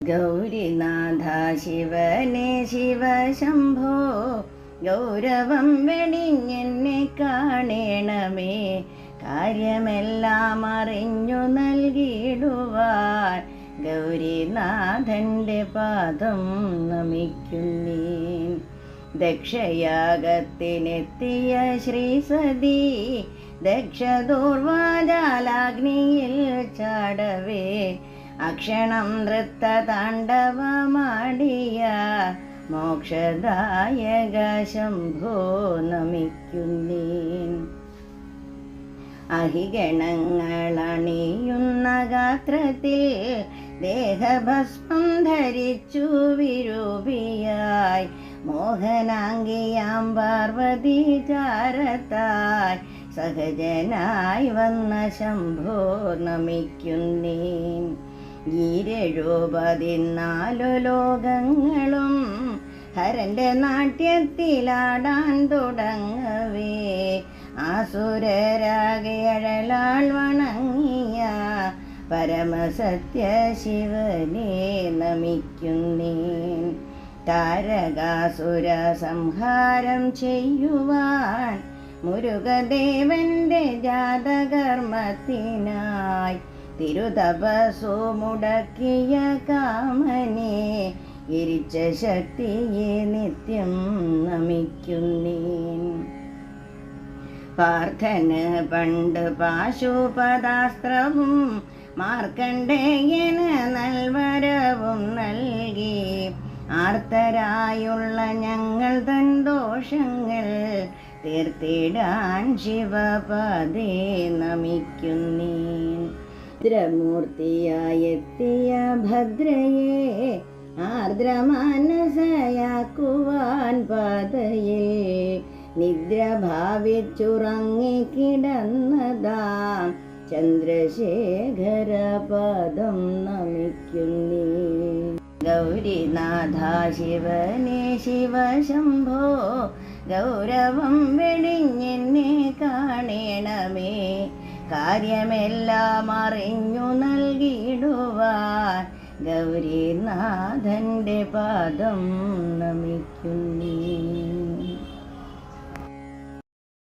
ഗൗരിനാഥ ശിവനെ ശിവശംഭോ ഗൗരവം വെടിഞ്ഞെന്നെ കാണേണമേ. കാര്യമെല്ലാം അറിഞ്ഞു നൽകിയിടുവാൻ ഗൗരിനാഥൻ്റെ പാദം നമിക്കുന്നേൻ. ദക്ഷയാഗത്തിനെത്തിയ ശ്രീസതി ദക്ഷദൂർവാജാലാഗ്നിയിൽ ചാടവേ അക്ഷണം നൃത്തതാണ്ഡവമാടിയ മോക്ഷദായക ശംഭോ നമിക്കുന്നേൻ. അഹിഗണങ്ങളണിയുന്ന ഗാത്രത്തിൽ ദേഹഭസ്മം ധരിച്ചു വിരൂപിയായി മോഹനാംഗിയാം പാർവതി ചാരത്തായി സഹജനായി വന്ന ശംഭോ നമിക്കുന്നേൻ. 14 ലോകങ്ങളും ഹരന്റെ നാട്യത്തിലാടാൻ തുടങ്ങവേ ആസുരരാകെ അഴലാൾ വണങ്ങിയ പരമസത്യ ശിവനെ നമിക്കുന്നേൻ. താരകാസുര സംഹാരം ചെയ്യുവാൻ മുരുകദേവന്റെ ജാതകർമ്മത്തിനായി തിരുതപസ്സു മുടക്കിയ കാമനെ എരിച്ച ശക്തിയെ നിത്യം നമിക്കുന്നേൻ. പാർത്ഥന് പണ്ട് പാശുപതാസ്ത്രവും മാർക്കണ്ഡേയന് നൽവരവും നൽകി ആർത്തരായുള്ള ഞങ്ങൾ തൻ ദോഷങ്ങൾ തീർത്തിടാൻ ശിവപാദേ നമിക്കുന്നേൻ. രുദ്രമൂർത്തിയായെത്തിയ ഭദ്രയെ ആർദ്രമാനസയാക്കുവാൻ പാതയിൽ നിദ്ര ഭാവിച്ചുറങ്ങിക്കിടന്നതാം ചന്ദ്രശേഖര പദം നമിക്കുന്നേൻ. ഗൗരിനാഥ ശിവനെ ശിവശംഭോ ഗൗരവം വെടിഞ്ഞെന്നെ കാണേണമേ. കാര്യമെല്ലാം അറിഞ്ഞു നൽകിയിടുവാൻ ഗൗരിനാഥൻ്റെ പാദം നമിക്കുന്നേ.